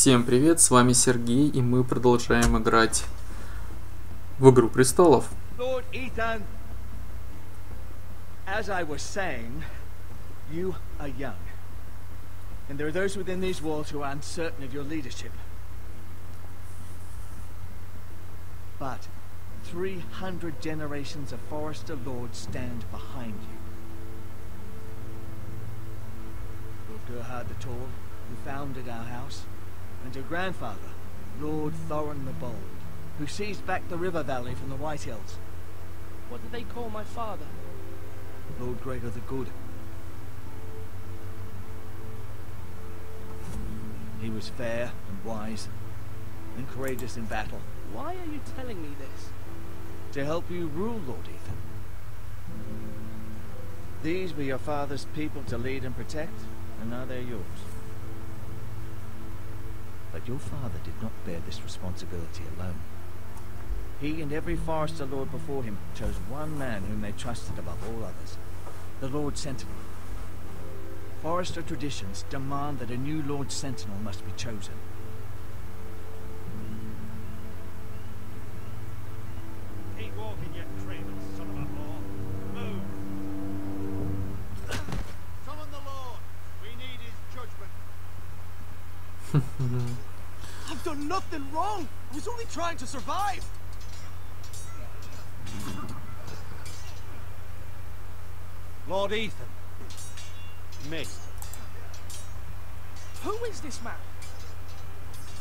Всем привет, с вами Сергей, и мы продолжаем играть в Игру престолов. Lord Ethan, as I was saying, you are young, and there are those within these walls who are uncertain of your leadership. But 300 generations of Forester Lords stand behind you. Lord Gerhard the Tall, who founded our house, and your grandfather, Lord Thorin the Bold, who seized back the river valley from the White Hills. What did they call my father? Lord Gregor the Good. He was fair and wise, and courageous in battle. Why are you telling me this? To help you rule, Lord Ethan. These were your father's people to lead and protect, and now they're yours. But your father did not bear this responsibility alone. He and every Forester Lord before him chose one man whom they trusted above all others, the Lord Sentinel. Forester traditions demand that a new Lord Sentinel must be chosen. Keep walking, you craven son of a whore. Move! Summon the Lord. We need his judgment. I've done nothing wrong. I was only trying to survive. Lord Ethan. Missed. Who is this man?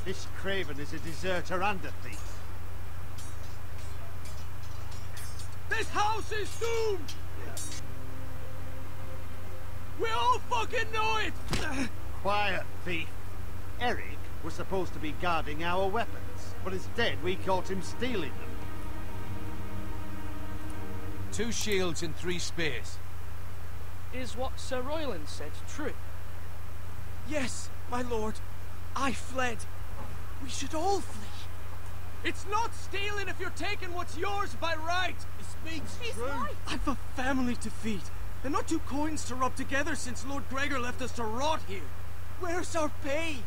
This craven is a deserter and a thief. This house is doomed. We all fucking know it. Quiet, thief. Eric was supposed to be guarding our weapons, but instead we caught him stealing them. 2 shields and 3 spears. Is what Sir Royland said true? Yes, my lord. I fled. We should all flee. It's not stealing if you're taking what's yours by right. He speaks true. I've a family to feed, and not 2 coins to rub together since Lord Gregor left us to rot here. Where's our pay?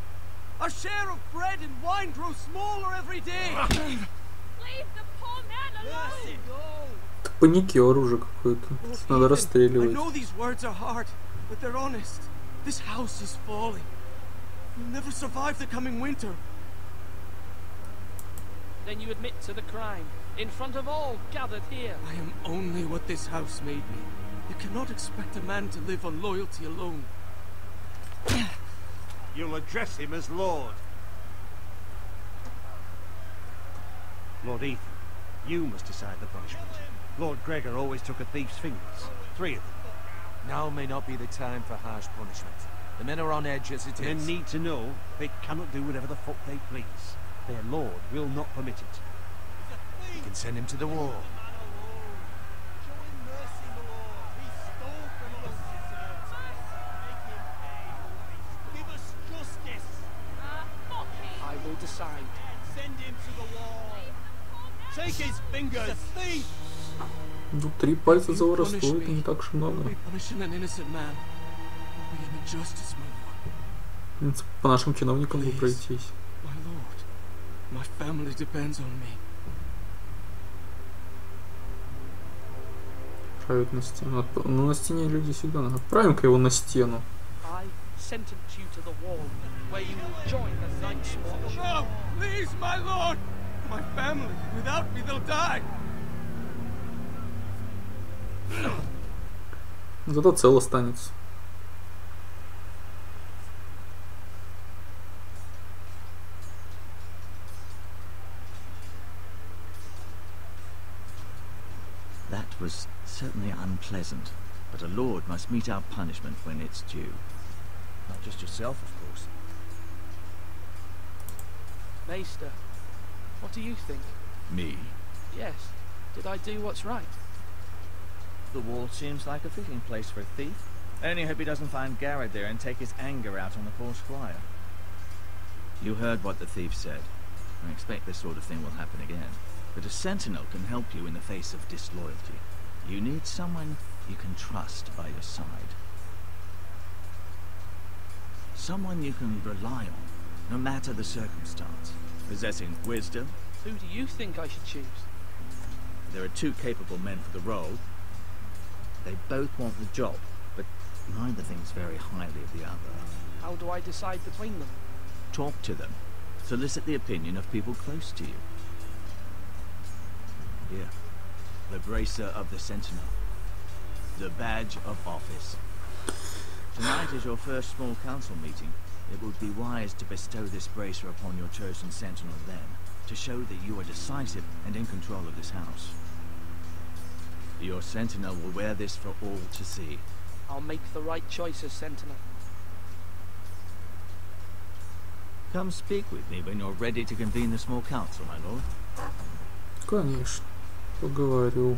Our share of bread and wine grows smaller every day. Leave the poor man alone. Паникер уже какой-то. Надо I расстреливать. know these words are hard, but they're honest. This house is falling. We'll never survive the coming winter. Then you admit to the crime, in front of all gathered here. I am only what this house made me. You cannot expect a man to live on loyalty alone. You'll address him as Lord. Lord Ethan, you must decide the punishment. Lord Gregor always took a thief's fingers. 3 of them. Now may not be the time for harsh punishment. The men are on edge as it is. Men need to know they cannot do whatever the fuck they please. Their Lord will not permit it. You can send him to the wall. I will decide. Send him to the wall. Take his fingers. Thief. Ну, 3 пальца за воровство, это не так уж много. Punishing an innocent man will be an injustice, my lord. По нашим чиновникам вы пройтись. My lord, my family depends on me. Отправить на стену. Ну, на стене люди всегда надо. Отправим-ка его на стену. I sentence you to the wall, where you will join the Night's Watch. No, please, my lord. My family, without me, they'll die. Зато цел останется. That was certainly unpleasant, but a lord must meet our punishment when it's due. Not just yourself, of course. Maester, what do you think? Me? Yes, did I do what's right? The wall seems like a fitting place for a thief. I only hope he doesn't find Garrett there and take his anger out on the poor squire. You heard what the thief said. I expect this sort of thing will happen again. But a sentinel can help you in the face of disloyalty. You need someone you can trust by your side. Someone you can rely on no matter the circumstance. Possessing wisdom. Who do you think I should choose? There are two capable men for the role. They both want the job, but neither thinks very highly of the other. How do I decide between them? Talk to them. Solicit the opinion of people close to you. Here, the bracer of the Sentinel. The badge of office. Tonight is your first small council meeting. It would be wise to bestow this bracer upon your chosen Sentinel then, to show that you are decisive and in control of this house. Your Sentinel will wear this for all to see. I'll make the right choice as Sentinel. Come speak with me when you're ready to convene the small council, my lord. Конечно, поговорю.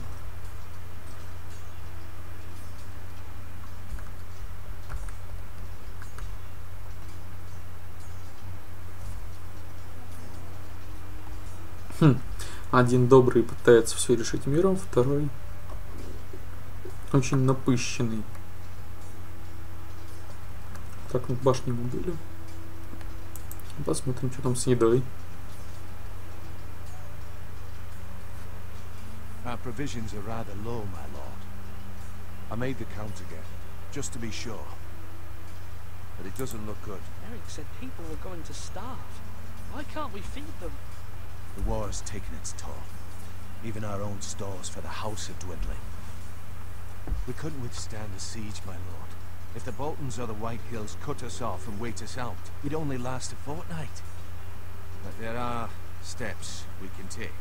Один добрый пытается все решить миром, второй очень напыщенный. Так, мы в башне мы были. Посмотрим, что там с едой. Our provisions are rather low, my lord. I made the count again, just to be sure. But it doesn't look good. Eric said people were going to starve. Why can't we feed them? The war has taken its toll. Even our own stores for the house are dwindling. We couldn't withstand the siege, my lord. If the Boltons or the White Hills cut us off and wait us out, we'd only last a fortnight. But there are steps we can take.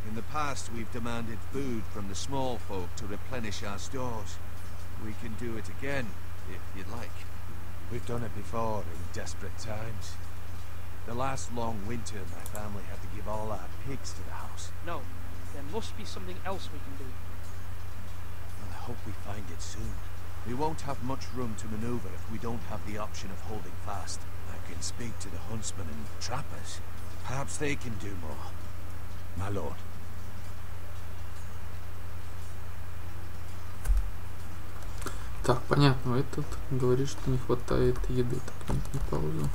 In the past, we've demanded food from the small folk to replenish our stores. We can do it again, if you'd like. We've done it before in desperate times. The last long winter, my family had to give all our pigs to the house. No, there must be something else we can do. Well, I hope we find it soon. We won't have much room to maneuver if we don't have the option of holding fast. I can speak to the huntsmen and trappers. Perhaps they can do more. My lord. Так, понятно, этот говорит, что не хватает еды. Так, не паузу.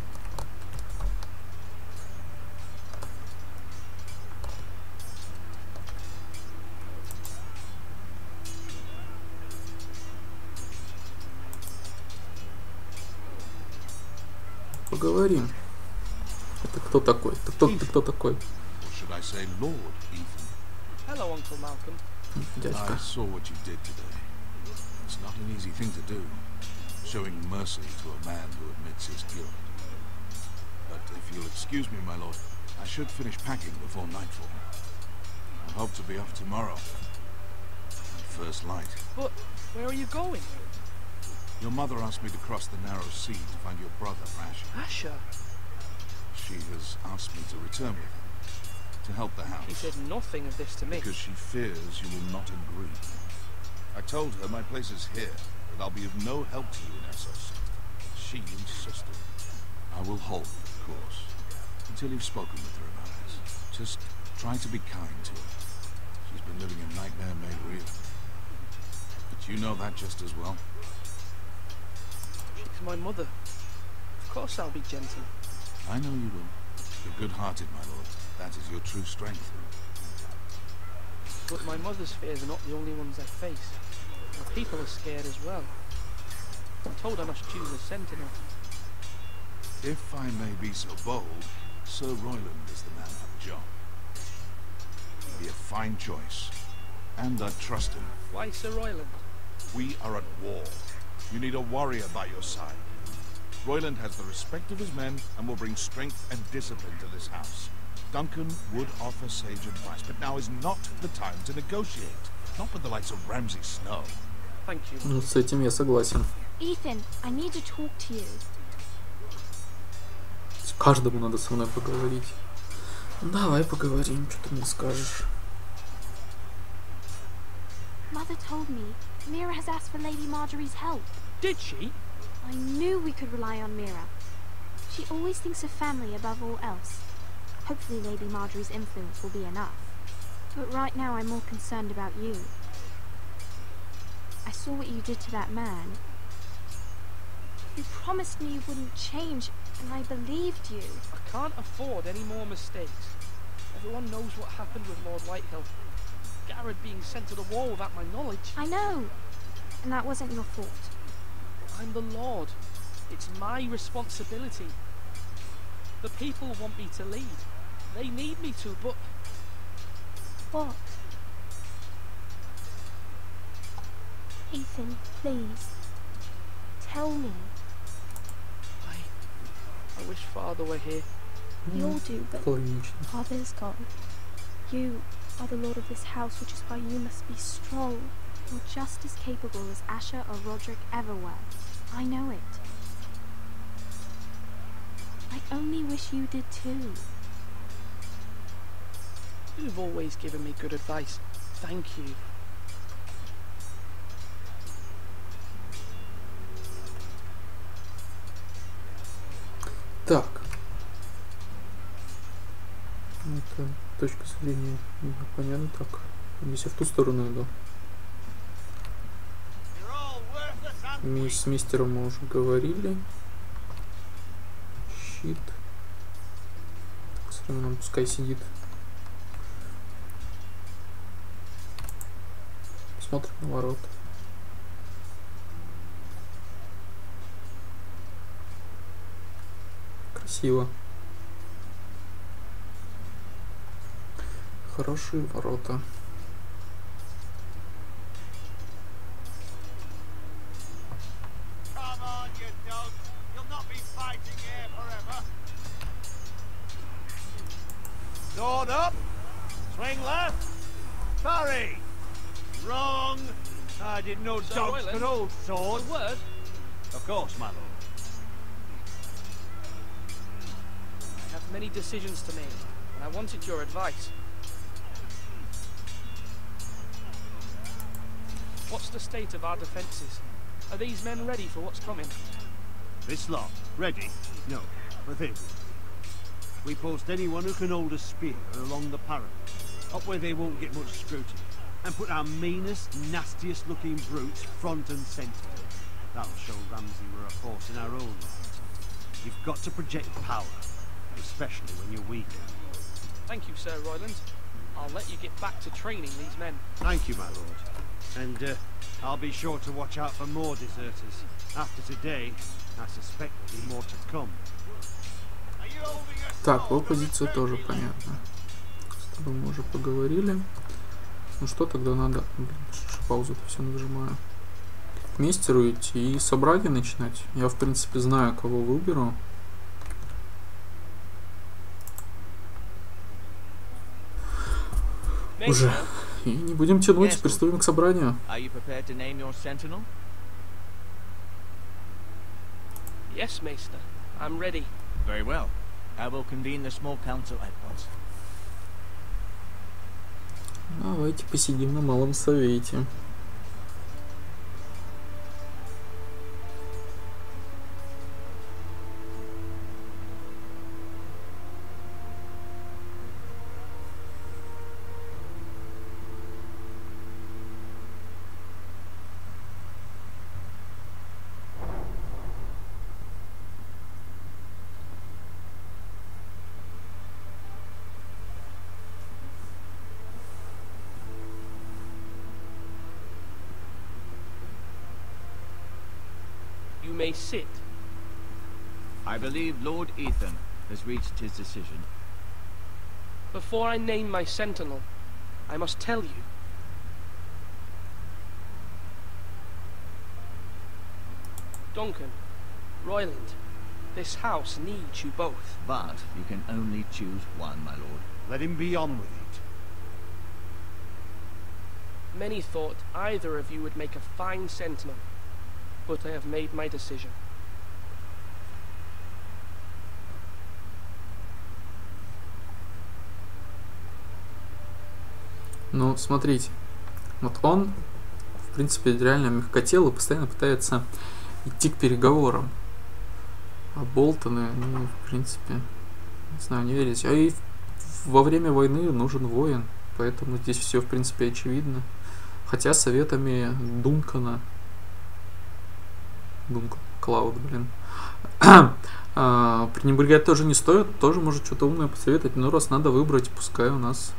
Поговорим. Это кто такой? Ты кто такой? Hello, Uncle Malcolm. Дядька. I saw what you did today. It's not an easy thing to do, showing mercy to a man who admits his guilt. But if you'll excuse me, my lord, I should finish packing before nightfall. I hope to be off tomorrow. At first light. But where are you going? Your mother asked me to cross the narrow sea to find your brother, Asher. Asher? She has asked me to return with him, to help the house. She said nothing of this to me. Because she fears you will not agree. I told her my place is here, that I'll be of no help to you in Essos. She insisted. I will hold, of course, until you've spoken with her about it. Just try to be kind to her. She's been living a nightmare made real. But you know that just as well. She's my mother. Of course I'll be gentle. I know you will. You're good-hearted, my lord. That is your true strength. But my mother's fears are not the only ones I face. The people are scared as well. I'm told I must choose a sentinel. If I may be so bold, Sir Royland is the man for the job. He'd be a fine choice. And I trust him. Why Sir Royland? We are at war. You need a warrior by your side. Royland has the respect of his men and will bring strength and discipline to this house. Duncan would offer sage advice, but now is not the time to negotiate. Not with the likes of Ramsay Snow. Thank you. Ну, с этим я согласен. Ethan, I need to talk to you. Каждому надо со мной поговорить. Давай поговорим, что ты мне скажешь. Mother told me Mira has asked for Lady Marjorie's help. Did she? I knew we could rely on Mira. She always thinks of family above all else. Hopefully Lady Marjorie's influence will be enough. But right now I'm more concerned about you. I saw what you did to that man. You promised me you wouldn't change, and I believed you. I can't afford any more mistakes. Everyone knows what happened with Lord Whitehill. Garrett being sent to the wall without my knowledge. I know, and that wasn't your fault. I'm the Lord. It's my responsibility. The people want me to lead. They need me to, but... What? Ethan, please. Tell me. I wish Father were here. We all do, but Father's gone. You are the lord of this house, which is why you must be strong. You're just as capable as Asher or Roderick ever were. I know it. I only wish you did too. You've always given me good advice. Thank you. Так. Это точка зрения. Понятно, так. Если в ту сторону иду. С мистером мы уже говорили. Щит. Так, с временем пускай сидит. Смотрим на ворота. Красиво. Хорошие ворота. Sword up. Swing left. Parry. Wrong. I didn't know dogs could hold swords. A word? Of course, my lord. I have many decisions to make, and I wanted your advice. What's the state of our defences? Are these men ready for what's coming? This lot, ready? No, but they will. We post anyone who can hold a spear along the parapet, up where they won't get much scrutiny, and put our meanest, nastiest looking brutes front and centre. That'll show Ramsi we're a force in our own right. You've got to project power, especially when you're weaker. Thank you, Sir Royland. I'll let you get back to training these men. Thank you, my lord. And I'll be sure to watch out for more deserters. After today, I suspect there'll be more to come. Так, его позицию тоже понятно. С тобой мы уже поговорили. Ну что, тогда надо... Блин, паузу-то все нажимаю. К мистеру идти и собрание начинать. Я, в принципе, знаю, кого выберу. Уже. И не будем тянуть, приступим к собранию. Yes, Maester. I'm ready. Very well. I will convene the small council at once. Давайте посидим на малом совете. You may sit. I believe Lord Ethan has reached his decision. Before I name my sentinel, I must tell you. Duncan, Royland, this house needs you both. But you can only choose one, my lord. Let him be on with it. Many thought either of you would make a fine sentinel, but I have made my decision. Ну, смотрите. Вот он, в принципе, реально мягкотелый, постоянно пытается идти к переговорам. А Болтоны, ну, в принципе, не знаю, не верите. А и во время войны нужен воин, поэтому здесь все, в принципе, очевидно. Хотя советами Дункана... Дункан. Клауд, блин. Пренебрегать тоже не стоит, тоже может что-то умное посоветовать, но раз надо выбрать, пускай у нас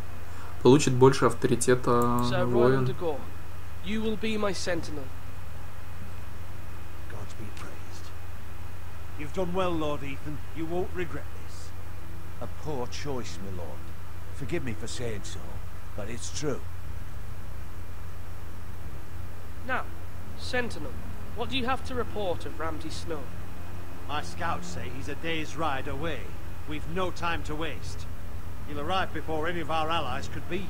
получит больше авторитета воин. You will be my sentinel. God be praised. You've done well, Lord Ethan. You won't regret this. A poor choice, my lord. Forgive me for saying so, but it's true. Now, Sentinel, what do you have to report of Ramsay Snow? My scouts say he's a day's ride away. We've no time to waste. He'll arrive before any of our allies could be here.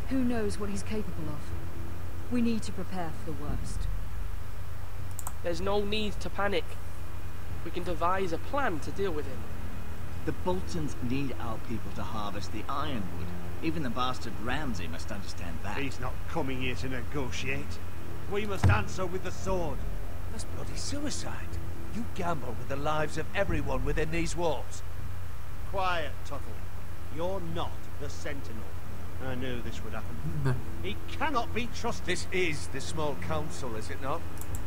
Who knows what he's capable of? We need to prepare for the worst. There's no need to panic. We can devise a plan to deal with him. The Boltons need our people to harvest the ironwood. Even the bastard Ramsay must understand that. He's not coming here to negotiate. We must answer with the sword. That's bloody suicide. You gamble with the lives of everyone within these walls. Quiet, Tuttle. You're not the Sentinel. I knew this would happen. He cannot be trusted. This is the small council, is it not?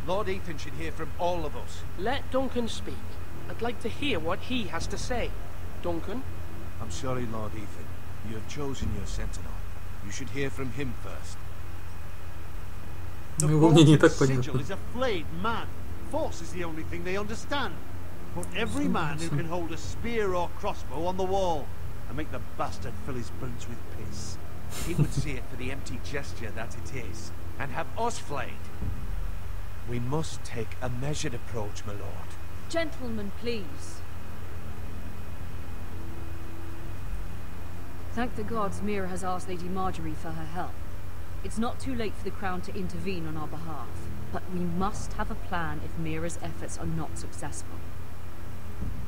Lord Ethan should hear from all of us. Let Duncan speak. I'd like to hear what he has to say. Duncan? I'm sorry, Lord Ethan. You have chosen your sentinel. You should hear from him first. The Bolton sigil is a flayed man. Force is the only thing they understand. Put every man who can hold a spear or crossbow on the wall and make the bastard fill his boots with piss. He would see it for the empty gesture that it is, and have us flayed. We must take a measured approach, my lord. Gentlemen, please. Thank the gods Mira has asked Lady Marjorie for her help. It's not too late for the Crown to intervene on our behalf, but we must have a plan if Mira's efforts are not successful.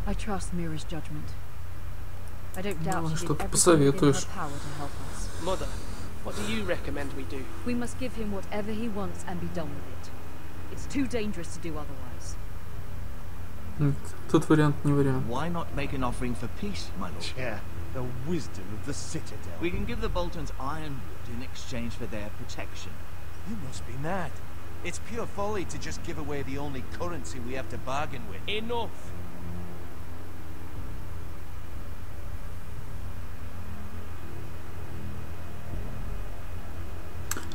I trust Mira's judgment. I don't doubt she did everything in her power to help us. Mother, what do you recommend we do? We must give him whatever he wants and be done with it. It's too dangerous to do otherwise. Тут вариант не вариант. Why not make an offering for peace, my lord? Yeah, the wisdom of the Citadel. We can give the Boltons ironwood in exchange for their protection. You must be mad. It's pure folly to just give away the only currency we have to bargain with. Enough!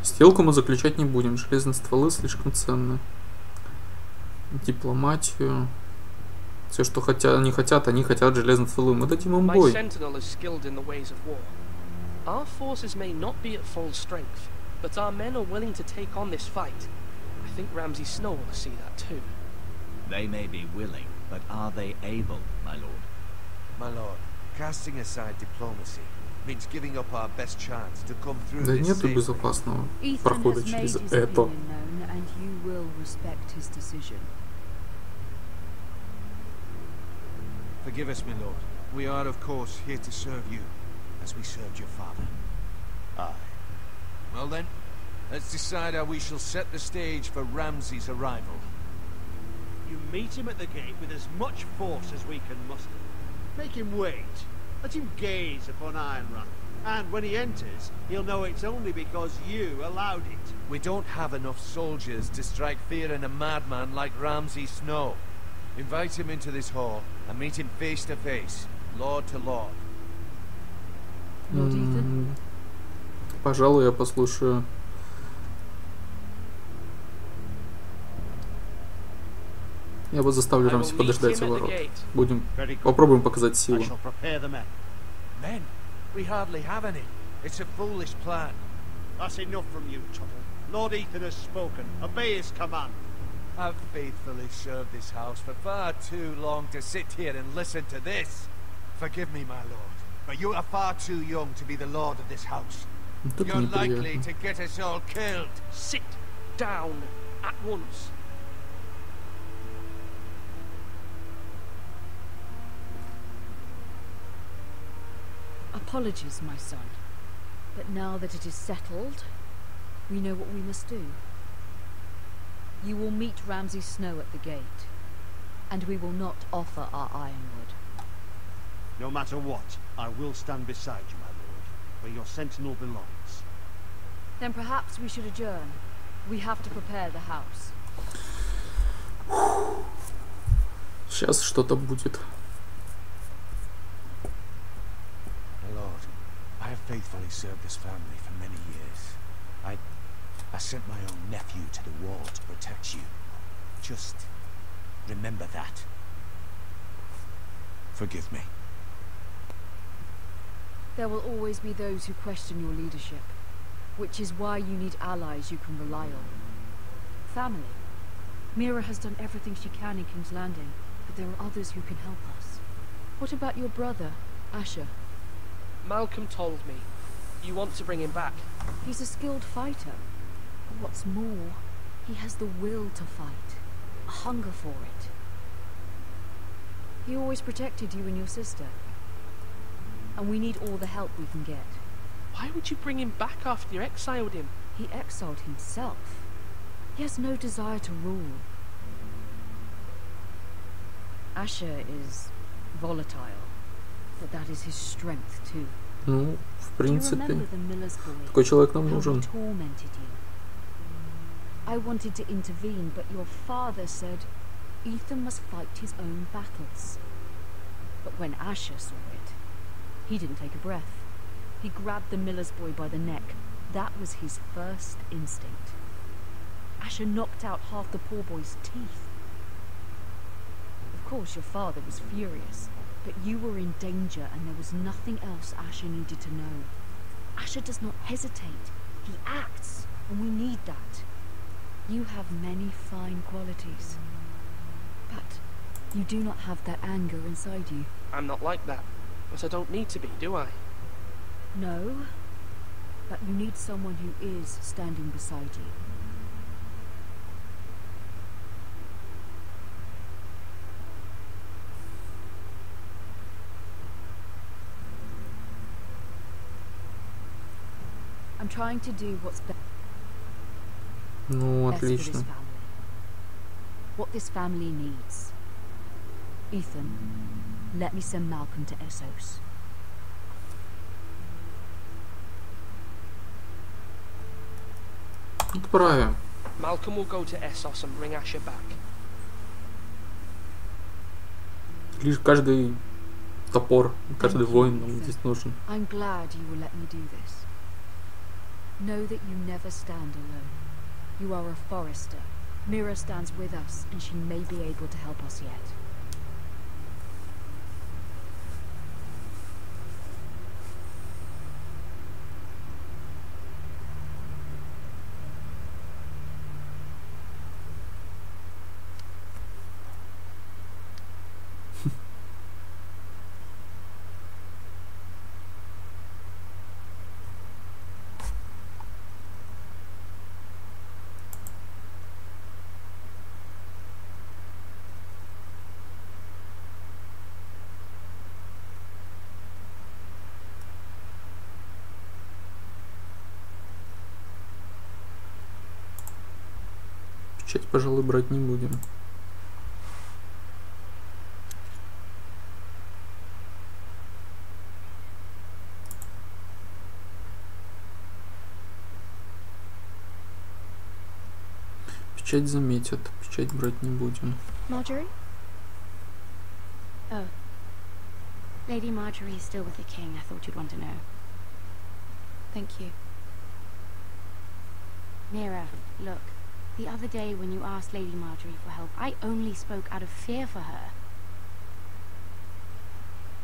Сделку мы заключать не будем. Железные стволы слишком ценны. Дипломатию. Все, что хотят, они хотят железные стволы. Мы дадим им бой. Our forces may not be at full strength, but our men are willing to take on this fight. I think Ramsay Snow will see that too. They may be willing, but are they able, my lord? My lord, casting aside diplomacy means giving up our best chance to come through. Да нету безопасного прохода через это. And you will respect his decision. Forgive us, my lord. We are, of course, here to serve you, as we served your father. Aye. Well then, let's decide how we shall set the stage for Ramsay's arrival. You meet him at the gate with as much force as we can muster. Make him wait. Let him gaze upon Ironrun. And when he enters, he'll know it's only because you allowed it. We don't have enough soldiers to strike fear in a madman like Ramsay Snow. Invite him into this hall and meet him face to face, lord to lord. Lord Ethan? Пожалуй, я послушаю. Я вот заставлю Рамси подождать у ворот. Попробуем показать силу. Men, we hardly have any. It's a foolish plan. That's enough from you, Tuttle. Lord Ethan has spoken. Obey his command. I've faithfully served this house for far too long to sit here and listen to this. Forgive me, my lord, but you are far too young to be the lord of this house. You're likely to get us all killed. Sit down at once. Apologies, my son. But now that it is settled, we know what we must do. You will meet Ramsay Snow at the gate, and we will not offer our ironwood. No matter what, I will stand beside you, my lord, where your sentinel belongs. Then perhaps we should adjourn. We have to prepare the house. Сейчас что-то будет. Lord, I have faithfully served this family for many years. I sent my own nephew to the wall to protect you. Just remember that. Forgive me. There will always be those who question your leadership, which is why you need allies you can rely on. Family. Mira has done everything she can in King's Landing, but there are others who can help us. What about your brother, Asher? Malcolm told me. You want to bring him back. He's a skilled fighter. But what's more, he has the will to fight. A hunger for it. He always protected you and your sister. And we need all the help we can get. Why would you bring him back after you exiled him? He exiled himself. He has no desire to rule. Asher is volatile, but that is his strength too. Ну, в принципе, такой человек нам нужен. I wanted to intervene, but your father said Ethan must fight his own battles. But when Asher saw it, he didn't take a breath. He grabbed the miller's boy by the neck. That was his first instinct. Asher knocked out half the poor boy's teeth. Of course, your father was furious, but you were in danger and there was nothing else Asher needed to know. Asher does not hesitate. He acts, and we need that. You have many fine qualities, but you do not have that anger inside you. I'm not like that, but I don't need to be, do I? No, but you need someone who is standing beside you. I'm trying to do what's best. Ну, Best for this отлично. family. What this family needs. Ethan, let me send Malcolm to Essos. Отправим. Malcolm will go to Essos and bring Asher back. Лишь каждый топор, каждый воин нам здесь нужен. I'm glad you will let me do this. Know that you never stand alone. You are a forester. Mira stands with us, and she may be able to help us yet. Печать, пожалуй, брать не будем. Печать заметят, печать брать не будем. Marjorie? Oh. Lady Marjorie is still with the king. I thought you'd want to know. Thank you. Mira, look. The other day when you asked Lady Marjorie for help, I only spoke out of fear for her.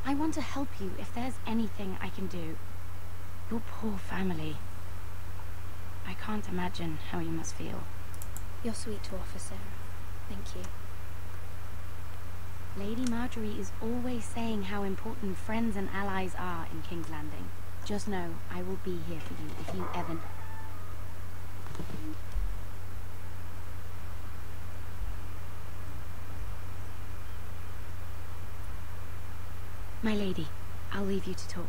I want to help you if there's anything I can do. Your poor family. I can't imagine how you must feel. You're sweet to offer, Sarah. Thank you. Lady Marjorie is always saying how important friends and allies are in King's Landing. Just know I will be here for you if you ever... My lady, I'll leave you to talk.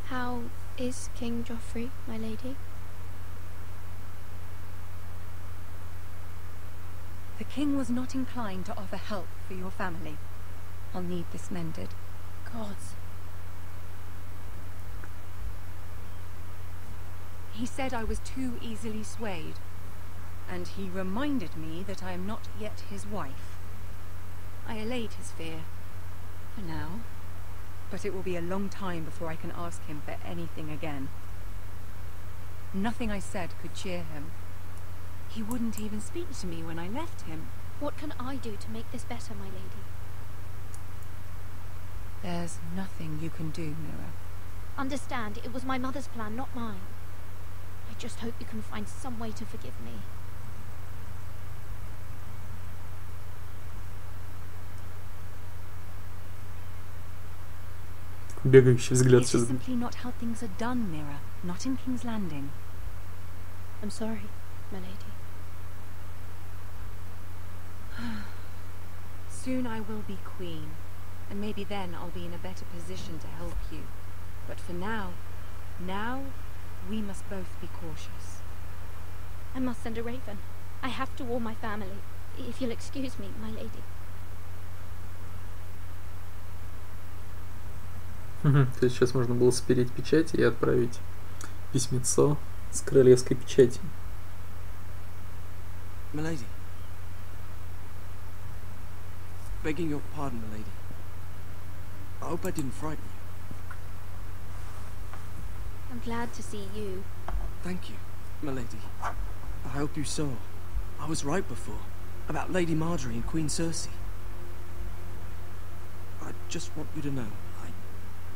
How is King Joffrey, my lady? The king was not inclined to offer help for your family. I'll need this mended. Gods. He said I was too easily swayed. And he reminded me that I am not yet his wife. I allayed his fear. For now. But it will be a long time before I can ask him for anything again. Nothing I said could cheer him. He wouldn't even speak to me when I left him. What can I do to make this better, my lady? There's nothing you can do, Mira. Understand, it was my mother's plan, not mine. I just hope you can find some way to forgive me. Бегающий взгляд It's сейчас. simply not how things are done, Mira. Not in King's Landing. I'm sorry, my lady. Soon I will be queen, and maybe then I'll be in a better position to help you. But for now, we must both be cautious. I must send a raven. I have to warn my family. If you'll excuse me, my lady. То есть сейчас можно было спереть печать и отправить письмецо с королевской печатью. Milady. Begging your pardon, milady. I hope I didn't frighten you. I'm glad to see you. Thank you, milady. I hope you saw. I was right before. About Lady Marjorie and Queen Cersei. I just want you to know.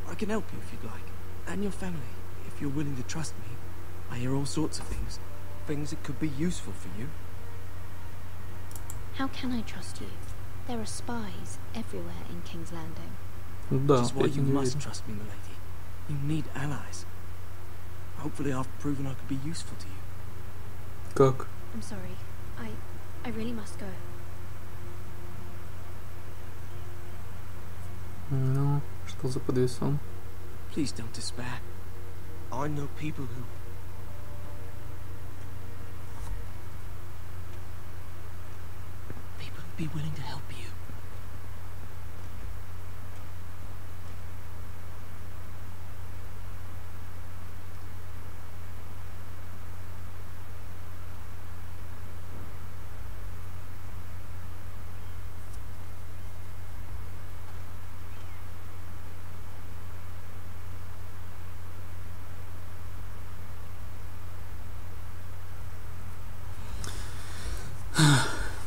I can help you if you'd like. And your family, if you're willing to trust me. I hear all sorts of things. Things that could be useful for you. How can I trust you? There are spies everywhere in King's Landing. Да, Which is why you не must уверен. trust me, milady. You need allies. Hopefully I've proven I could be useful to you. Как? I'm sorry. I really must go. Ну, что за подвесон? Please don't despair. I know people who... People who'd be willing to help you.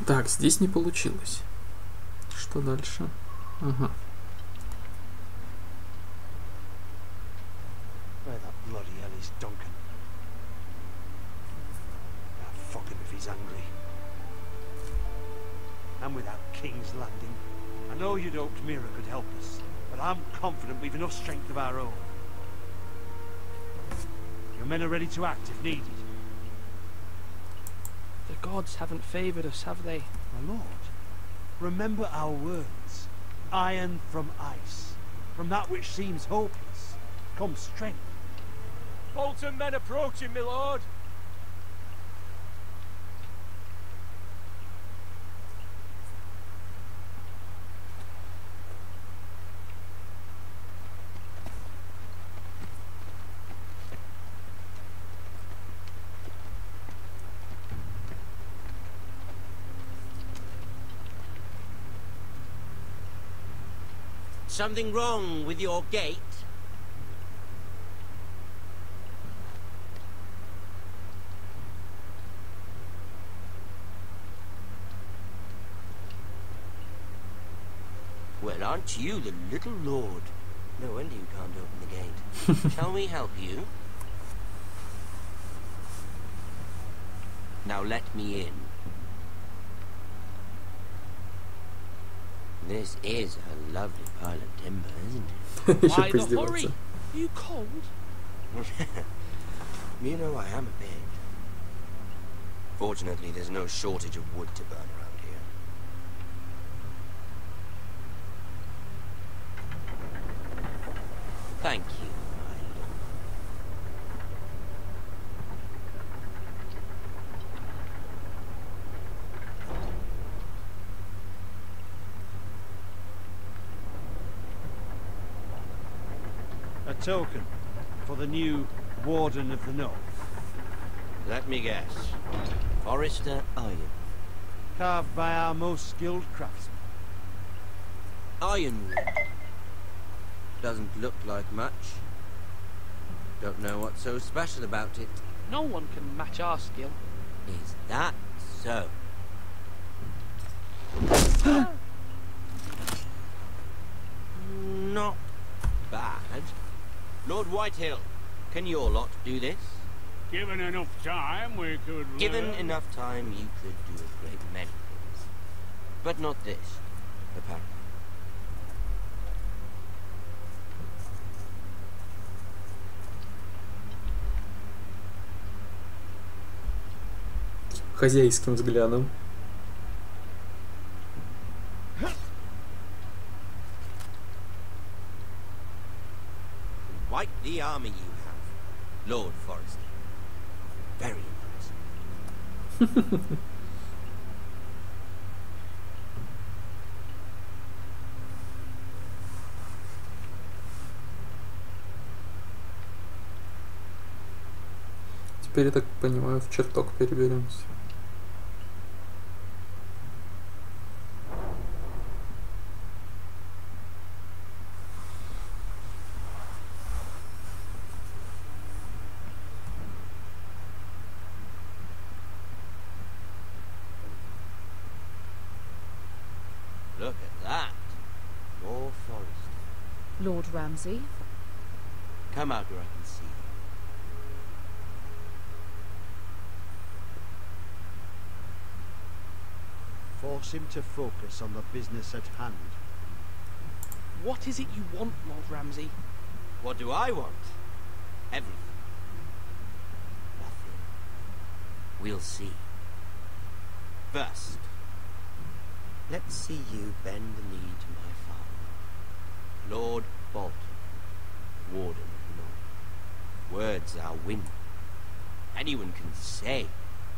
Так, здесь не получилось. Что дальше? Ага. Where the bloody hell is Duncan? Ah, fuck him if he's angry. And without King's Landing, I know you'd hoped Mira could help us, but I'm confident we've enough strength of our own. Your men are ready to act if needed. The gods haven't favoured us, have they? My lord, remember our words. Iron from ice. From that which seems hopeless comes strength. Bolton men approaching, my lord. Something wrong with your gate? Well, aren't you the little lord? No wonder you can't open the gate. Shall we help you? Now let me in. This is a lovely pile of timber, isn't it? Why the hurry? Are you cold? You know I am a bit. Fortunately, there's no shortage of wood to burn around here. Thank you, my lord. A token for the new Warden of the North. Let me guess. Forester iron. Carved by our most skilled craftsmen. Ironwood. Doesn't look like much. Don't know what's so special about it. No one can match our skill. Is that so? Not bad. Lord Whitehill, can your lot do this? Given enough time, we could... Given enough time, you could do a great many things. But not this, apparently. Хозяйским взглядом. Quite the army you have, Lord Forester. Very impressive. Теперь, я так понимаю, в чертог переберемся. Look at that. More forest. Lord Ramsay? Come out where I can see you. Force him to focus on the business at hand. What is it you want, Lord Ramsay? What do I want? Everything. Nothing. We'll see. First, let's see you bend the knee to my father, Lord Bolton, Warden of the North. Words are wind. Anyone can say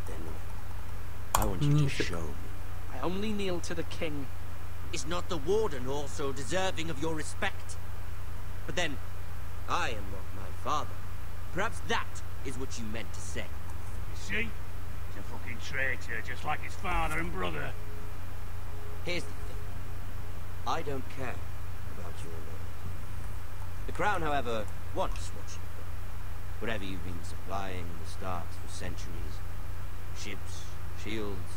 they're not. I want you to show me. I only kneel to the king. Is not the Warden also deserving of your respect? But then, I am not my father. Perhaps that is what you meant to say. You see? He's a fucking traitor, just like his father and brother. Here's the thing. I don't care about your loyalty. The Crown, however, wants what you've got. Whatever you've been supplying the Starks for centuries. Ships, shields,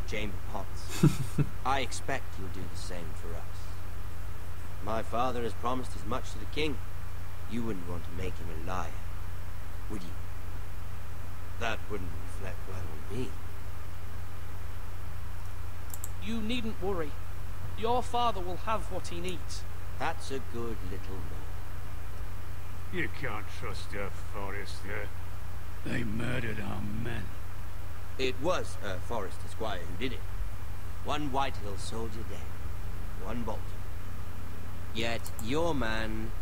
chamber pots. I expect you'll do the same for us. My father has promised as much to the king. You wouldn't want to make him a liar, would you? That wouldn't reflect well on me. You needn't worry. Your father will have what he needs. That's a good little man. You can't trust her, Forester. They murdered our men. It was a Forester squire who did it. One Whitehill soldier dead, one Bolton. Yet your man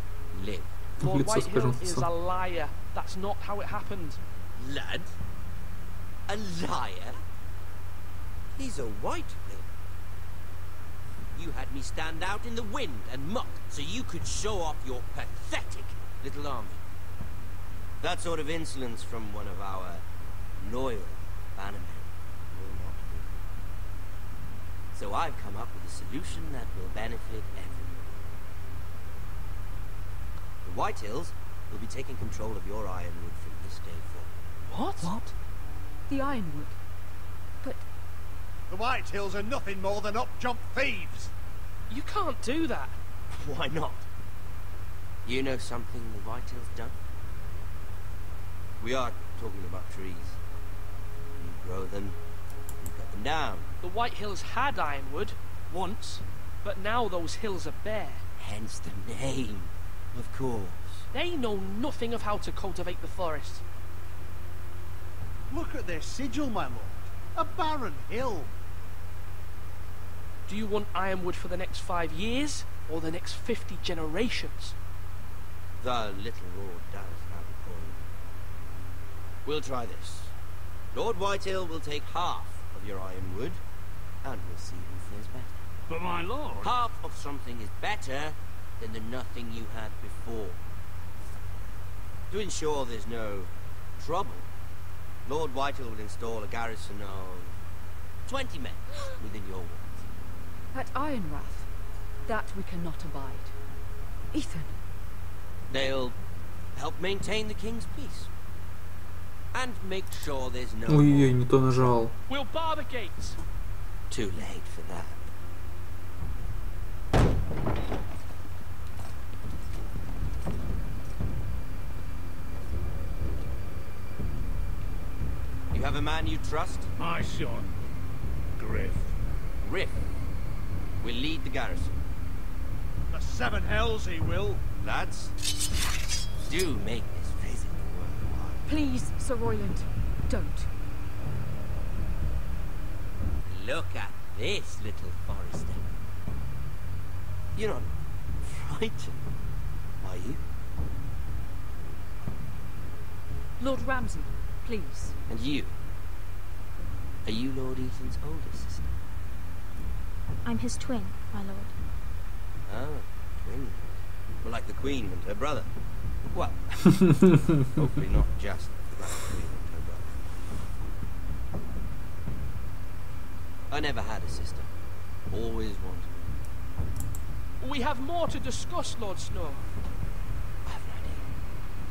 lived. Lord Whitehill is a liar. That's not how it happened. Lad? A liar? He's a Whitehill. You had me stand out in the wind and muck so you could show off your pathetic little army. That sort of insolence from one of our loyal bannermen will not do. So I've come up with a solution that will benefit everyone. The Whitehills will be taking control of your ironwood from this day forward. What? The ironwood? But... The Whitehills are nothing more than up-jump thieves! You can't do that. Why not? You know something the Whitehills don't? We are talking about trees. You grow them, you cut them down. The Whitehills had ironwood, once, but now those hills are bare. Hence the name, of course. They know nothing of how to cultivate the forest. Look at their sigil, my lord. A barren hill. Do you want ironwood for the next 5 years, or the next 50 generations? The little lord does have a point. We'll try this. Lord Whitehill will take half of your ironwood, and we'll see who fares better. But my lord... Half of something is better than the nothing you had before. To ensure there's no trouble, Lord Whitehill will install a garrison of 20 men within your walls. At Ironrath, that we cannot abide. Ethan. They'll help maintain the king's peace. And make sure there's no Ой-ой-ой, не то нажал. We'll bar the gates. Too late for that. You have a man you trust? My son, Griff. Griff will lead the garrison. The seven hells he will. Lads, do make this visit worthwhile. Please, Sir Royland, don't. Look at this little forester. You're not frightened, are you? Lord Ramsay, please. And you? Are you Lord Ethan's older sister? I'm his twin, my lord. Ah, twin. Well, like the Queen and her brother. Well, hopefully not just like the Queen and her brother. I never had a sister. Always wanted one. We have more to discuss, Lord Snow. I have an idea.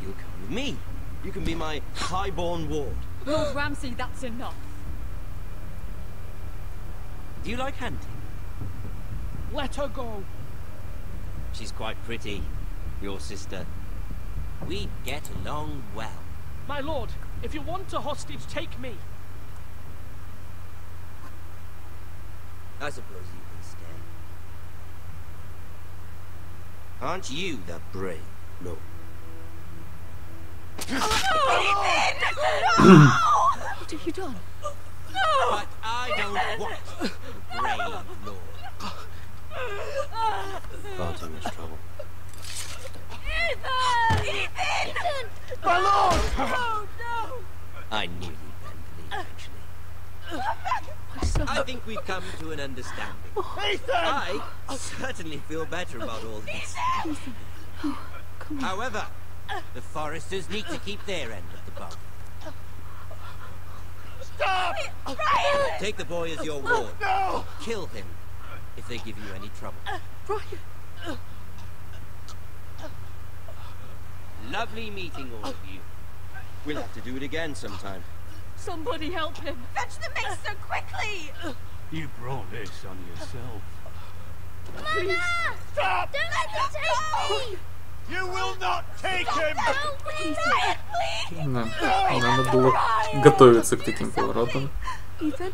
You'll come with me. You can be my highborn ward. Lord Ramsay, that's enough. Do you like hunting? Let her go. She's quite pretty, your sister. We get along well. My lord, if you want a hostage, take me. I suppose you can stay. Aren't you the brave lord? What have you done? But I don't want a brave lord. Far too much trouble. Ethan! My lord! Oh, no! I knew you'd bend the knee eventually. I think we've come to an understanding. Ethan! I certainly feel better about all this. However, the foresters need to keep their end of the bargain. Stop! Take the boy as your ward. No! Kill him if they give you any trouble. Brian! Lovely meeting all of you. We'll have to do it again sometime. Somebody help him! Fetch the mixer quickly! You brought this on yourself. Mama! Stop! Don't let him take me! You will not take him! Don't please! Да, надо было готовиться к таким поворотам. Ethan?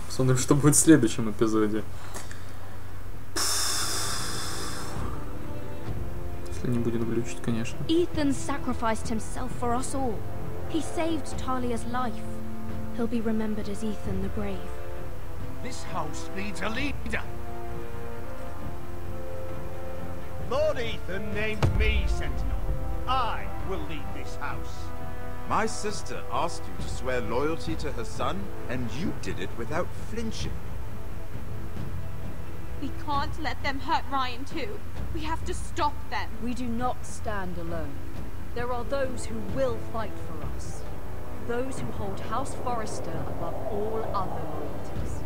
Посмотрим, что будет в следующем эпизоде. Если не будет глючить, конечно. Ethan sacrificed himself for us all. He saved Talia's life. He'll be remembered as Ethan the Brave. This house needs a leader. Lord Ethan named me Sentinel. I will lead this house. My sister asked you to swear loyalty to her son, and you did it without flinching. We can't let them hurt Ryan too. We have to stop them. We do not stand alone. There are those who will fight for us. Those who hold House Forrester above all other loyalties.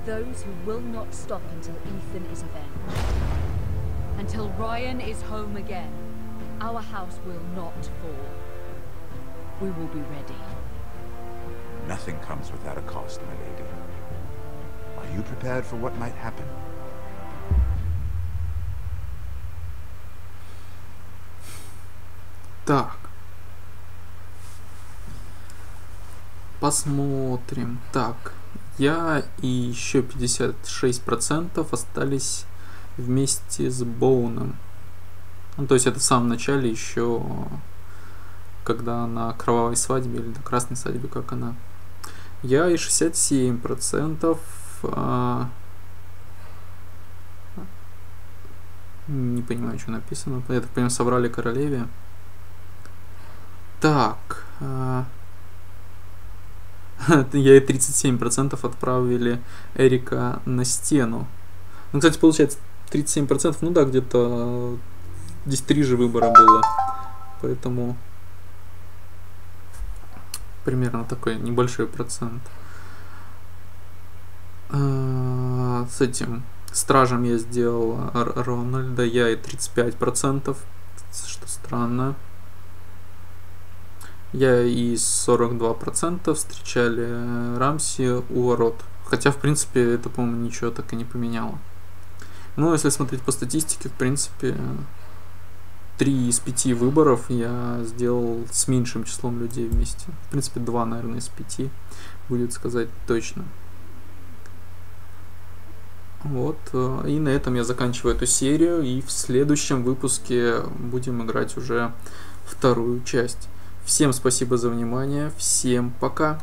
Those who will not stop until Ethan is avenged. Until Ryan is home again, our house will not fall. We will be ready. Nothing comes without a cost, my lady. Are you prepared for what might happen? Так. Посмотрим. Так. Я и еще 56% остались вместе с Боуном. Ну, то есть это в самом начале еще, когда на кровавой свадьбе или на красной свадьбе, как она. Я и 67%. Не понимаю, что написано. Я так понимаю, соврали королеве. Так. Я и 37% отправили Эрика на стену. Ну, кстати, получается 37%. Ну да, где-то здесь 3 же выбора было. Поэтому примерно такой небольшой процент. С этим стражем я сделал Рональда, я и 35%, что странно. Я и 42% встречали Рамси у ворот. Хотя, в принципе, это, по-моему, ничего так и не поменяло. Ну, если смотреть по статистике, в принципе, 3 из 5 выборов я сделал с меньшим числом людей вместе. В принципе, 2, наверное, из 5 будет сказать точно. Вот, и на этом я заканчиваю эту серию, и в следующем выпуске будем играть уже вторую часть. Всем спасибо за внимание, всем пока!